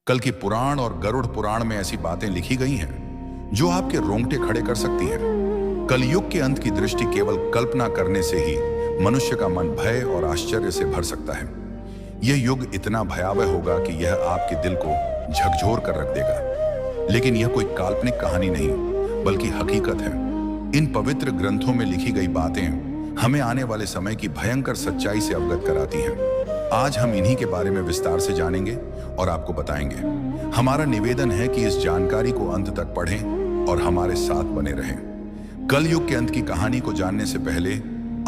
कल की पुराण और गरुड़ पुराण में ऐसी बातें लिखी गई हैं जो आपके रोंगटे खड़े कर सकती हैं। कलयुग के अंत की दृष्टि केवल कल्पना करने से ही मनुष्य का मन भय और आश्चर्य से भर सकता है। यह युग इतना भयावह होगा कि यह आपके दिल को झकझोर कर रख देगा। लेकिन यह कोई काल्पनिक कहानी नहीं, बल्कि हकीकत है। इन पवित्र ग्रंथों में लिखी गई बातें हमें आने वाले समय की भयंकर सच्चाई से अवगत कराती हैं। आज हम इन्हीं के बारे में विस्तार से जानेंगे और आपको बताएंगे। हमारा निवेदन है कि इस जानकारी को अंत तक पढ़ें और हमारे साथ बने रहें। कलयुग के अंत की कहानी को जानने से पहले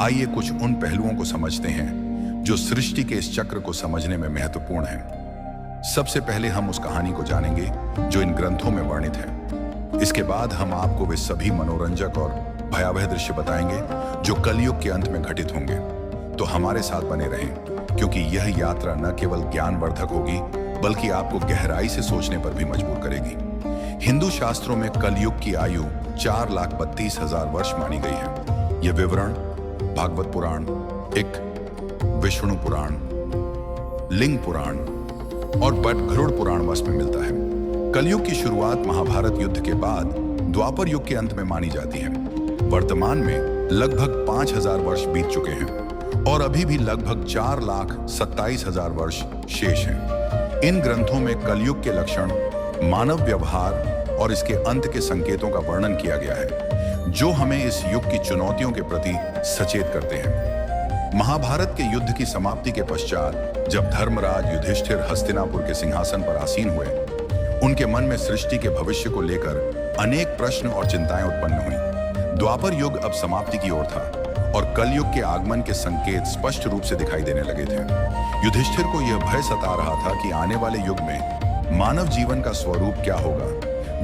आइए कुछ उन पहलुओं को समझते हैं जो सृष्टि के इस चक्र को समझने में महत्वपूर्ण हैं। सबसे पहले हम उस कहानी को जानेंगे जो इन ग्रंथों में वर्णित है। इसके बाद हम आपको वे सभी मनोरंजक और भयावह दृश्य बताएंगे जो कलयुग के अंत में घटित होंगे। तो हमारे साथ बने रहें, क्योंकि यह यात्रा न केवल ज्ञानवर्धक होगी बल्कि आपको गहराई से सोचने पर भी मजबूर करेगी। हिंदू शास्त्रों में कलयुग की आयु 4,32,000 वर्ष मानी गई है। यह विवरण भागवत पुराण, विष्णु पुराण, लिंग पुराण और गरुड़ पुराण वश में मिलता है। कलयुग की शुरुआत महाभारत युद्ध के बाद द्वापर युग के अंत में मानी जाती है। वर्तमान में लगभग 5,000 वर्ष बीत चुके हैं और अभी भी लगभग 4,27,000 वर्ष शेष हैं। इन ग्रंथों में कलयुग के लक्षण, मानव व्यवहार और इसके अंत के संकेतों का वर्णन किया गया है, जो हमें इस युग की चुनौतियों के प्रति सचेत करते हैं। महाभारत के युद्ध की समाप्ति के पश्चात जब धर्मराज युधिष्ठिर हस्तिनापुर के सिंहासन पर आसीन हुए, उनके मन में सृष्टि के भविष्य को लेकर अनेक प्रश्न और चिंताएं उत्पन्न हुई। द्वापर युग अब समाप्ति की ओर था और कलयुग के आगमन के संकेत स्पष्ट रूप से दिखाई देने लगे थे। युधिष्ठिर को यह भय सता रहा था कि आने वाले युग में मानव जीवन का स्वरूप क्या होगा,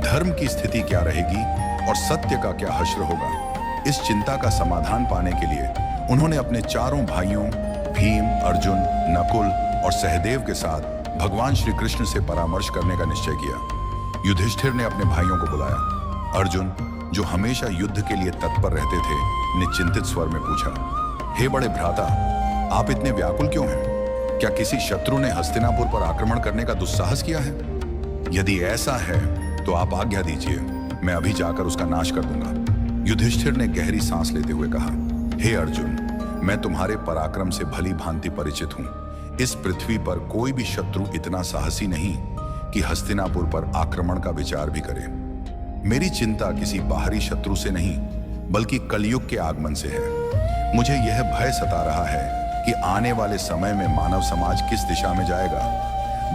धर्म की स्थिति क्या रहेगी और सत्य का क्या हश्र होगा। इस चिंता का समाधान पाने के लिए उन्होंने अपने चारों भाइयों भीम, अर्जुन, नकुल और सहदेव के साथ भगवान श्री कृष्ण से परामर्श करने का निश्चय किया। युधिष्ठिर ने अपने भाइयों को बुलाया। अर्जुन, जो हमेशा युद्ध के लिए तत्पर रहते थे, ने चिंतित स्वर में पूछा, हे बड़े भ्राता, आप इतने व्याकुल क्यों हैं? क्या किसी शत्रु ने हस्तिनापुर पर आक्रमण करने का दुस्साहस किया है? यदि ऐसा है तो आप आज्ञा दीजिए, मैं अभी जाकर उसका नाश कर दूंगा। युधिष्ठिर ने गहरी सांस लेते हुए कहा, हे अर्जुन, मैं तुम्हारे पराक्रम से भली भांति परिचित हूं। इस पृथ्वी पर कोई भी शत्रु इतना साहसी नहीं कि हस्तिनापुर पर आक्रमण का विचार भी करे। मेरी चिंता किसी बाहरी शत्रु से नहीं बल्कि कलयुग के आगमन से है। मुझे यह भय सता रहा है कि आने वाले समय में मानव समाज किस दिशा में जाएगा,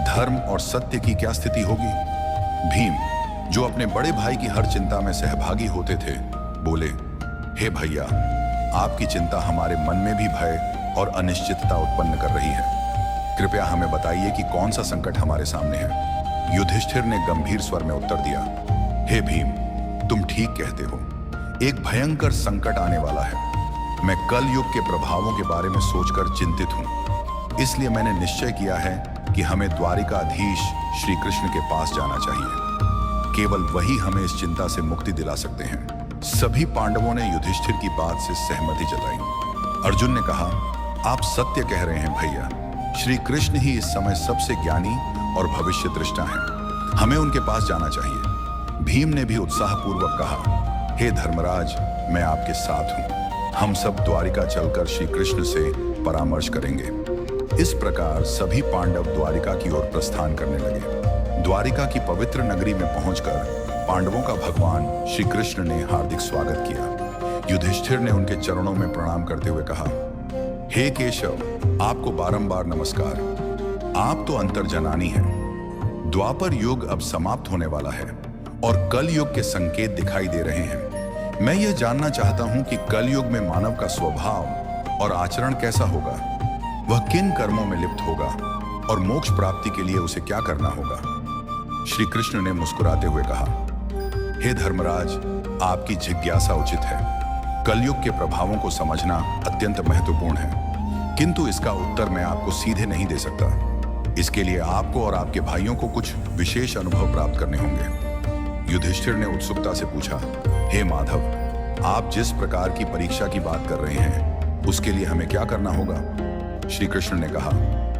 धर्म और सत्य की क्या स्थिति होगी। भीम, जो अपने बड़े भाई की हर चिंता में सहभागी होते थे, बोले, हे भैया, आपकी चिंता हमारे मन में भी भय और अनिश्चितता उत्पन्न कर रही है। कृपया हमें बताइए कि कौन सा संकट हमारे सामने है। युधिष्ठिर ने गंभीर स्वर में उत्तर दिया, हे भीम, तुम ठीक कहते हो। एक भयंकर संकट आने वाला है। मैं कल युग के प्रभावों के बारे में सोचकर चिंतित हूं। इसलिए मैंने निश्चय किया है कि हमें द्वारिकाधीश श्री कृष्ण के पास जाना चाहिए। केवल वही हमें इस चिंता से मुक्ति दिला सकते हैं। सभी पांडवों ने युधिष्ठिर की बात से सहमति जताई। अर्जुन ने कहा, आप सत्य कह रहे हैं भैया। श्री कृष्ण ही इस समय सबसे ज्ञानी और भविष्य दृष्टा हैं। हमें उनके पास जाना चाहिए। भीम ने भी उत्साहपूर्वक कहा, हे धर्मराज, मैं आपके साथ हूं। हम सब द्वारिका चलकर श्री कृष्ण से परामर्श करेंगे। इस प्रकार सभी पांडव द्वारिका की ओर प्रस्थान करने लगे। द्वारिका की पवित्र नगरी में पहुंचकर पांडवों का भगवान श्री कृष्ण ने हार्दिक स्वागत किया। युधिष्ठिर ने उनके चरणों में प्रणाम करते हुए कहा, हे केशव, आपको बारंबार नमस्कार। आप तो अंतर्जनानी हैं। द्वापर युग अब समाप्त होने वाला है और कल युग के संकेत दिखाई दे रहे हैं। मैं यह जानना चाहता हूं कि कल युग में मानव का स्वभाव और आचरण कैसा होगा, वह किन कर्मों में लिप्त होगा और मोक्ष प्राप्ति के लिए उसे क्या करना होगा। श्री कृष्ण ने मुस्कुराते हुए कहा, हे धर्मराज, आपकी जिज्ञासा उचित है। कलयुग के प्रभावों को समझना अत्यंत महत्वपूर्ण है, किंतु इसका उत्तर मैं आपको सीधे नहीं दे सकता। इसके लिए आपको और आपके भाइयों को कुछ विशेष अनुभव प्राप्त करने होंगे। युधिष्ठिर ने उत्सुकता से पूछा, हे माधव, आप जिस प्रकार की परीक्षा की बात कर रहे हैं, उसके लिए हमें क्या करना होगा? श्री कृष्ण ने कहा,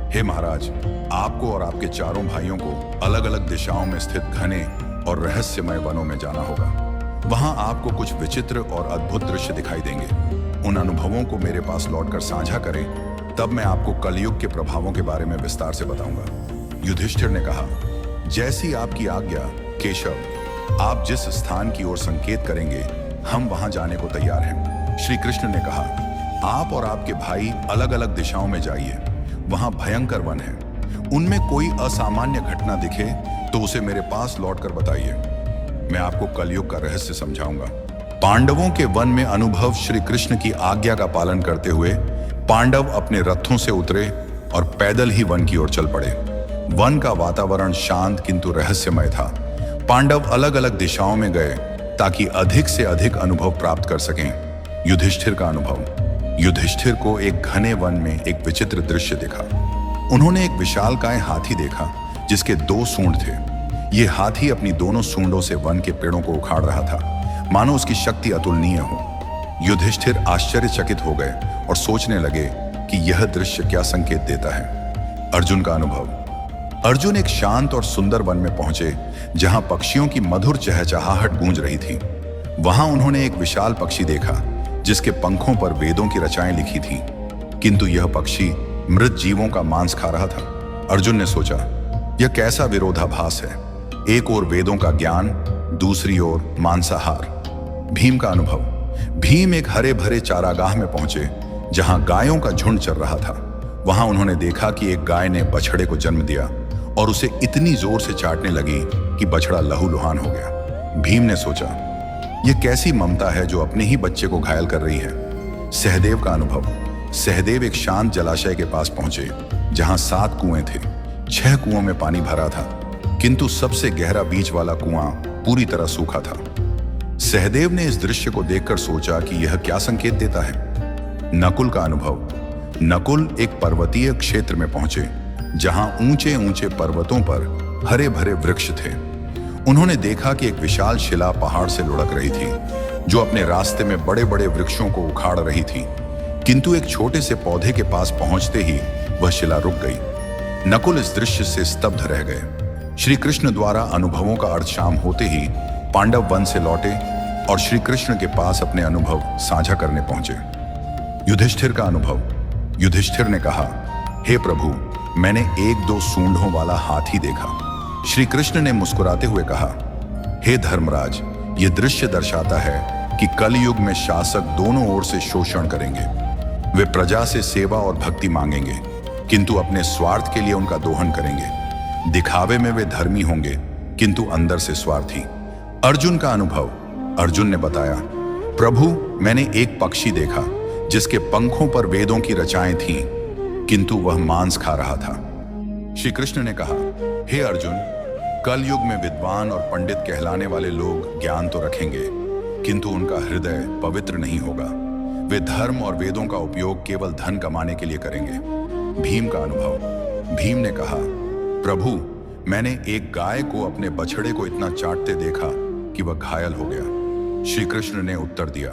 हे महाराज, आपको और आपके चारों भाइयों को अलग अलग दिशाओं में स्थित घने और रहस्यमय वनों में जाना होगा। वहां आपको कुछ विचित्र और अद्भुत दृश्य दिखाई देंगे। उन अनुभवों को मेरे पास लौटकर साझा करें, तब मैं आपको कलयुग के प्रभावों के बारे में विस्तार से बताऊंगा। युधिष्ठिर ने कहा, जैसी आपकी आज्ञा केशव। आप जिस स्थान की ओर संकेत करेंगे, हम वहां जाने को तैयार हैं। श्री कृष्ण ने कहा, आप और आपके भाई अलग अलग दिशाओं में जाइए। वहां भयंकर वन है। उनमें कोई असामान्य घटना दिखे तो उसे मेरे पास लौटकर बताइए। मैं आपको कलयुग का रहस्य समझाऊंगा। पांडवों के वन में अनुभव। श्री कृष्ण की आज्ञा का पालन करते हुए पांडव अपने रथों से उतरे और पैदल ही वन की ओर चल पड़े। वन का वातावरण शांत किंतु रहस्यमय था। पांडव अलग अलग दिशाओं में गए ताकि अधिक से अधिक अनुभव प्राप्त कर सकें। युधिष्ठिर का अनुभव। युधिष्ठिर को एक घने वन में एक विचित्र दृश्य दिखा। उन्होंने एक विशालकाय हाथी देखा जिसके 2 सूंड थे। ये हाथी अपनी दोनों सूंडों से वन के पेड़ों को उखाड़ रहा था, मानो उसकी शक्ति अतुलनीय हो। युधिष्ठिर आश्चर्यचकित हो गए और सोचने लगे कि यह दृश्य क्या संकेत देता है। अर्जुन का अनुभव। अर्जुन एक शांत और सुंदर वन में पहुंचे जहां पक्षियों की मधुर चहचहाहट गूंज रही थी। वहां उन्होंने एक विशाल पक्षी देखा जिसके पंखों पर वेदों की रचाएं लिखी थीं, किंतु यह पक्षी मृत जीवों का मांस खा रहा था। अर्जुन ने सोचा, यह कैसा विरोधाभास है। एक ओर वेदों का ज्ञान, दूसरी ओर मांसाहार। भीम का अनुभव। भीम एक हरे भरे चारागाह में पहुंचे जहां गायों का झुंड चल रहा था। वहां उन्होंने देखा कि एक गाय ने बछड़े को जन्म दिया और उसे इतनी जोर से चाटने लगी कि बछड़ा लहूलुहान हो गया। भीम ने सोचा, यह कैसी ममता है जो अपने ही बच्चे को घायल कर रही है। सहदेव का अनुभव। सहदेव एक शांत जलाशय के पास पहुंचे जहां 7 कुएं थे। 6 कुओं में पानी भरा था, किंतु सबसे गहरा बीच वाला कुआं पूरी तरह सूखा था। सहदेव ने इस दृश्य को देखकर सोचा कि यह क्या संकेत देता है। नकुल का अनुभव। नकुल एक पर्वतीय क्षेत्र में पहुंचे जहां ऊंचे ऊंचे पर्वतों पर हरे भरे वृक्ष थे। उन्होंने देखा कि एक विशाल शिला पहाड़ से लुढ़क रही थी जो अपने रास्ते में बड़े बड़े वृक्षों को उखाड़ रही थी, किंतु एक छोटे से पौधे के पास पहुंचते ही वह शिला रुक गई। नकुल इस दृश्य से स्तब्ध रह गए। श्री कृष्ण द्वारा अनुभवों का अर्थ शाम होते ही पांडव वन से लौटे और श्री कृष्ण के पास अपने अनुभव साझा करने पहुंचे। युधिष्ठिर का अनुभव। युधिष्ठिर ने कहा, हे प्रभु, मैंने 1-2 सूंडों वाला हाथी देखा। श्री कृष्ण ने मुस्कुराते हुए कहा, हे धर्मराज, यह दृश्य दर्शाता है कि कलयुग में शासक दोनों ओर से शोषण करेंगे। वे प्रजा से सेवा और भक्ति मांगेंगे, किंतु अपने स्वार्थ के लिए उनका दोहन करेंगे। दिखावे में वे धर्मी होंगे, किंतु अंदर से स्वार्थी। अर्जुन का अनुभव। अर्जुन ने बताया, प्रभु, मैंने एक पक्षी देखा जिसके पंखों पर वेदों की रचाएं थीं, किंतु वह मांस खा रहा था। श्री कृष्ण ने कहा, हे अर्जुन, कलयुग में विद्वान और पंडित कहलाने वाले लोग ज्ञान तो रखेंगे, किंतु उनका हृदय पवित्र नहीं होगा। वे धर्म और वेदों का उपयोग केवल धन कमाने के लिए करेंगे। भीम का अनुभव। भीम ने कहा, प्रभु, मैंने एक गाय को अपने बछड़े को इतना चाटते देखा कि वह घायल हो गया। श्री कृष्ण ने उत्तर दिया,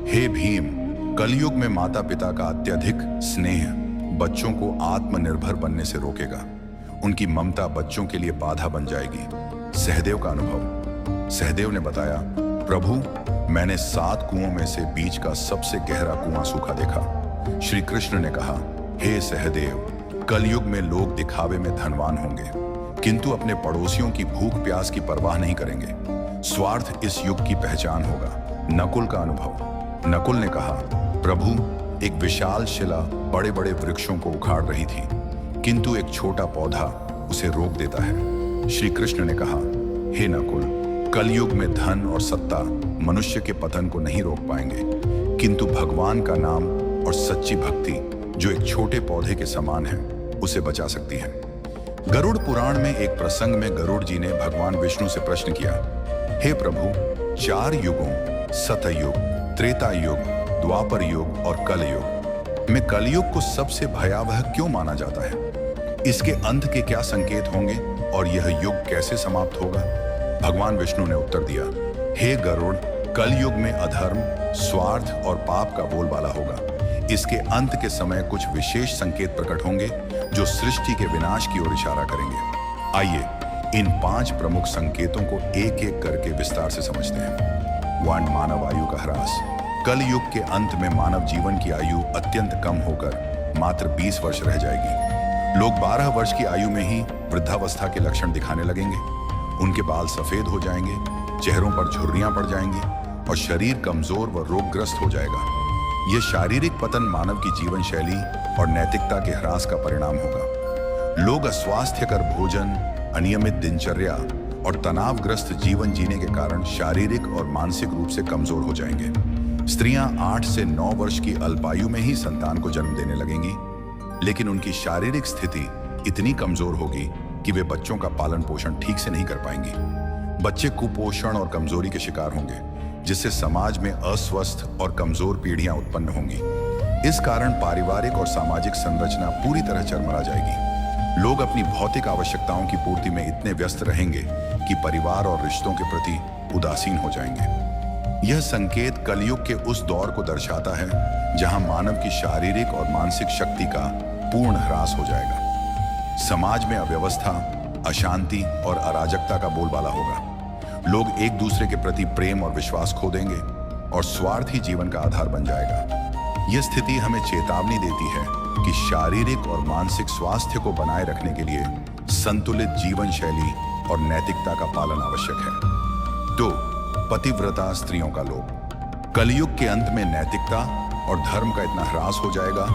हे भीम, कलयुग में माता पिता का अत्यधिक स्नेह बच्चों को आत्मनिर्भर बनने से रोकेगा। उनकी ममता बच्चों के लिए बाधा बन जाएगी। सहदेव का अनुभव। सहदेव ने बताया, प्रभु, मैंने 7 कुओं में से बीच का सबसे गहरा कुआं सूखा देखा। श्री कृष्ण ने कहा, हे सहदेव, कलयुग में लोग दिखावे में धनवान होंगे, किंतु अपने पड़ोसियों की भूख प्यास की परवाह नहीं करेंगे। स्वार्थ इस युग की पहचान होगा। नकुल का अनुभव। नकुल ने कहा, प्रभु, एक विशाल शिला बड़े बड़े वृक्षों को उखाड़ रही थी, किंतु एक छोटा पौधा उसे रोक देता है। श्री कृष्ण ने कहा, हे नकुल, कलयुग में धन और सत्ता मनुष्य के पतन को नहीं रोक पाएंगे, किंतु भगवान का नाम और सच्ची भक्ति जो एक छोटे पौधे के समान है उसे बचा सकती है। गरुड़ पुराण में एक प्रसंग में गरुड़ जी ने भगवान विष्णु से प्रश्न किया, हे प्रभु, 4 युगों सतयुग, त्रेता युग, द्वापर युग और कलयुग में कलयुग को सबसे भयावह क्यों माना जाता है? इसके अंत के क्या संकेत होंगे और यह युग कैसे समाप्त होगा? भगवान विष्णु ने उत्तर दिया, हे गरुड़, कलयुग में अधर्म, स्वार्थ और पाप का बोलबाला होगा। इसके अंत के समय कुछ विशेष संकेत प्रकट होंगे जो सृष्टि के विनाश की ओर इशारा करेंगे। आइए इन 5 प्रमुख संकेतों को एक एक करके विस्तार से समझते हैं। 1. मानव आयु का ह्रास। कल युग के अंत में मानव जीवन की आयु अत्यंत कम होकर मात्र 20 वर्ष रह जाएगी। लोग 12 वर्ष की आयु में ही वृद्धावस्था के लक्षण दिखाने लगेंगे। उनके बाल सफेद हो जाएंगे, चेहरों पर झुर्रियां पड़ जाएंगी और शरीर कमजोर व रोगग्रस्त हो जाएगा। यह शारीरिक पतन मानव की जीवन शैली और नैतिकता के ह्रास का परिणाम होगा। लोग अस्वास्थ्यकर भोजन, अनियमित दिनचर्या और तनावग्रस्त जीवन जीने के कारण शारीरिक और मानसिक रूप से कमजोर हो जाएंगे। स्त्रियां 8 से 9 वर्ष की अल्पायु में ही संतान को जन्म देने लगेंगी, लेकिन उनकी शारीरिक स्थिति इतनी कमजोर होगी कि वे बच्चों का पालन पोषण ठीक से नहीं कर पाएंगी। बच्चे कुपोषण और कमजोरी के शिकार होंगे, जिससे समाज में अस्वस्थ और कमजोर पीढ़ियां उत्पन्न होंगी। इस कारण पारिवारिक और सामाजिक संरचना पूरी तरह चरमरा जाएगी। लोग अपनी भौतिक आवश्यकताओं की पूर्ति में इतने व्यस्त रहेंगे कि परिवार और रिश्तों के प्रति उदासीन हो जाएंगे। यह संकेत कलयुग के उस दौर को दर्शाता है जहां मानव की शारीरिक और मानसिक शक्ति का पूर्ण ह्रास हो जाएगा। समाज में अव्यवस्था, अशांति और अराजकता का बोलबाला होगा। लोग एक दूसरे के प्रति प्रेम और विश्वास खो देंगे और स्वार्थ ही जीवन का आधार बन जाएगा। यह स्थिति हमें चेतावनी देती है कि शारीरिक और मानसिक स्वास्थ्य को बनाए रखने के लिए संतुलित जीवन शैली और नैतिकता का पालन आवश्यक है। 2. पतिव्रता स्त्रियों का लोभ। कलयुग के अंत में नैतिकता और धर्म का इतना ह्रास हो जाएगा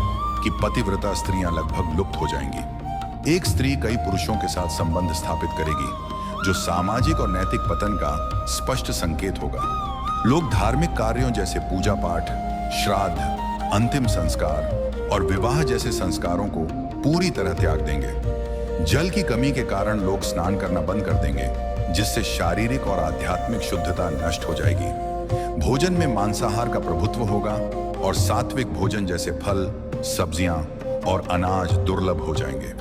कि पतिव्रता स्त्रियां लगभग लुप्त हो जाएंगी। एक स्त्री कई पुरुषों के साथ संबंध स्थापित करेगी, जो सामाजिक और नैतिक पतन का स्पष्ट संकेत होगा। लोग धार्मिक कार्यों जैसे पूजा पाठ, श्राद्ध, अंतिम संस्कार और विवाह जैसे संस्कारों को पूरी तरह त्याग देंगे। जल की कमी के कारण लोग स्नान करना बंद कर देंगे, जिससे शारीरिक और आध्यात्मिक शुद्धता नष्ट हो जाएगी। भोजन में मांसाहार का प्रभुत्व होगा और सात्विक भोजन जैसे फल, सब्जियां और अनाज दुर्लभ हो जाएंगे।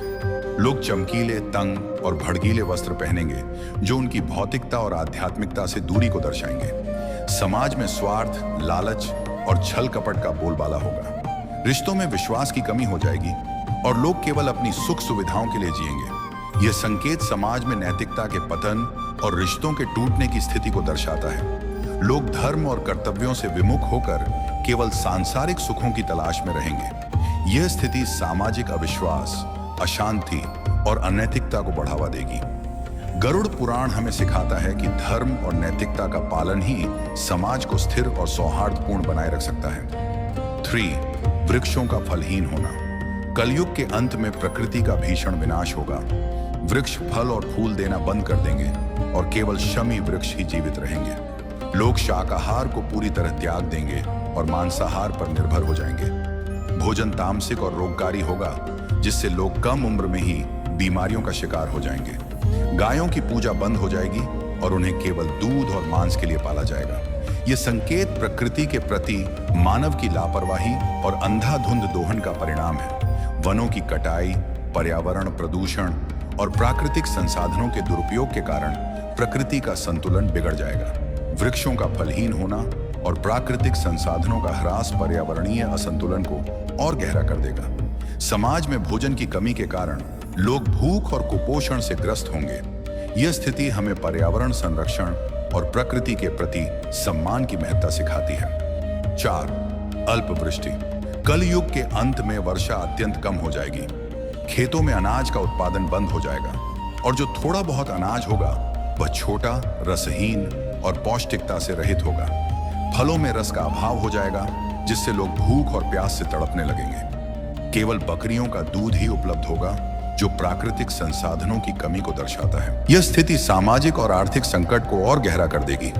लोग चमकीले, तंग और भड़कीले वस्त्र पहनेंगे, जो उनकी भौतिकता और आध्यात्मिकता से दूरी को दर्शाएंगे। समाज में स्वार्थ, लालच और छल कपट का बोलबाला होगा। रिश्तों में विश्वास की कमी हो जाएगी और लोग केवल अपनी सुख सुविधाओं के लिए जिएंगे। यह संकेत समाज में नैतिकता के पतन और रिश्तों के टूटने की स्थिति को दर्शाता है। लोग धर्म और कर्तव्यों से विमुख होकर केवल सांसारिक सुखों की तलाश में रहेंगे। यह स्थिति सामाजिक अविश्वास, अशांति और अनैतिकता को बढ़ावा देगी। गरुड़ पुराण हमें सिखाता है कि धर्म और नैतिकता का पालन ही समाज को स्थिर और सौहार्दपूर्ण बनाए रख सकता है। 3. वृक्षों का फलहीन होना। कलयुग के अंत में प्रकृति का भीषण विनाश होगा। वृक्ष फल और फूल देना बंद कर देंगे और केवल शमी वृक्ष ही जीवित रहेंगे। लोग शाकाहार को पूरी तरह त्याग देंगे और मांसाहार पर निर्भर हो जाएंगे। भोजन तामसिक और रोगकारी होगा, जिससे लोग कम उम्र में ही बीमारियों का शिकार हो जाएंगे। गायों की पूजा बंद हो जाएगी और उन्हें केवल दूध और मांस के लिए पाला जाएगा। यह संकेत प्रकृति के प्रति मानव की लापरवाही और अंधाधुंध दोहन का परिणाम है। वनों की कटाई, पर्यावरण प्रदूषण और प्राकृतिक संसाधनों के दुरुपयोग के कारण प्रकृति का संतुलन बिगड़ जाएगा। वृक्षों का फलहीन होना और प्राकृतिक संसाधनों का ह्रास पर्यावरणीय असंतुलन को और गहरा कर देगा। समाज में भोजन की कमी के कारण लोग भूख और कुपोषण से ग्रस्त होंगे। यह स्थिति हमें पर्यावरण संरक्षण और प्रकृति के प्रति सम्मान की महत्ता सिखाती है। 4. अल्पवृष्टि। कलयुग के अंत में वर्षा अत्यंत कम हो जाएगी। खेतों में अनाज का उत्पादन बंद हो जाएगा और जो थोड़ा बहुत अनाज होगा वह छोटा, रसहीन और पौष्टिकता से रहित होगा। फलों में रस का अभाव हो जाएगा, जिससे लोग भूख और प्यास से तड़पने लगेंगे। केवल बकरियों का दूध ही उपलब्ध होगा, जो प्राकृतिक संसाधनों की कमी को दर्शाता है। यह स्थिति सामाजिक और आर्थिक संकट को और गहरा कर देगी।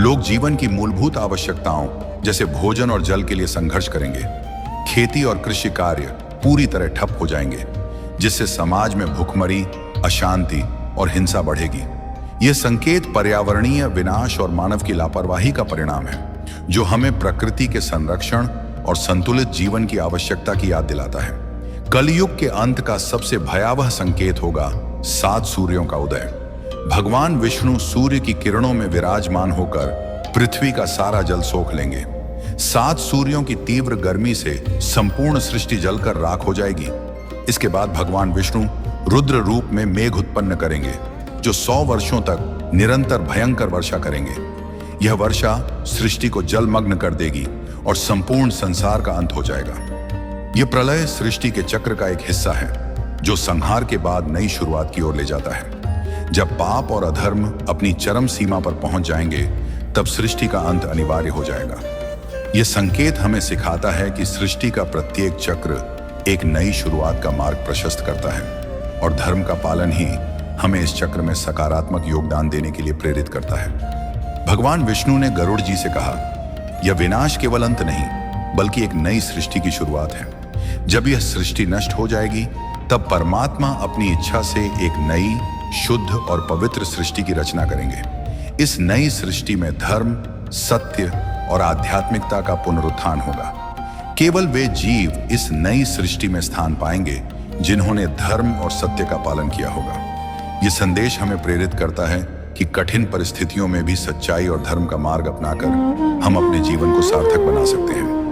लोग जीवन की मूलभूत आवश्यकताओं जैसे भोजन और जल के लिए संघर्ष करेंगे। खेती और कृषि कार्य पूरी तरह ठप हो जाएंगे, जिससे समाज में भुखमरी, अशांति और हिंसा बढ़ेगी। यह संकेत पर्यावरणीय विनाश और मानव की लापरवाही का परिणाम है, जो हमें प्रकृति के संरक्षण और संतुलित जीवन की आवश्यकता की याद दिलाता है। कलयुग के अंत का सबसे भयावह संकेत होगा 7 सूर्यों का उदय। भगवान विष्णु सूर्य की किरणों में विराजमान होकर पृथ्वी का सारा जल सोख लेंगे। 7 सूर्यों की तीव्र गर्मी से संपूर्ण सृष्टि जलकर राख हो जाएगी। इसके बाद भगवान विष्णु रुद्र रूप में मेघ उत्पन्न करेंगे, जो 100 वर्षों तक निरंतर भयंकर वर्षा करेंगे। यह वर्षा सृष्टि को जलमग्न कर देगी और संपूर्ण संसार का अंत हो जाएगा। यह प्रलय सृष्टि के चक्र का एक हिस्सा है, जो संहार के बाद नई शुरुआत की ओर ले जाता है। जब पाप और अधर्म अपनी चरम सीमा पर पहुंच जाएंगे, तब सृष्टि का अंत अनिवार्य हो जाएगा। यह संकेत हमें सिखाता है कि सृष्टि का प्रत्येक चक्र एक नई शुरुआत का मार्ग प्रशस्त करता है और धर्म का पालन ही हमें इस चक्र में सकारात्मक योगदान देने के लिए प्रेरित करता है। भगवान विष्णु ने गरुड़ जी से कहा, यह विनाश केवल अंत नहीं, बल्कि एक नई सृष्टि की शुरुआत है। जब यह सृष्टि नष्ट हो जाएगी, तब परमात्मा अपनी इच्छा से एक नई, शुद्ध और पवित्र सृष्टि की रचना करेंगे। इस नई सृष्टि में धर्म, सत्य और आध्यात्मिकता का पुनरुत्थान होगा। केवल वे जीव इस नई सृष्टि में स्थान पाएंगे जिन्होंने धर्म और सत्य का पालन किया होगा। यह संदेश हमें प्रेरित करता है कि कठिन परिस्थितियों में भी सच्चाई और धर्म का मार्ग अपनाकर हम अपने जीवन को सार्थक बना सकते हैं।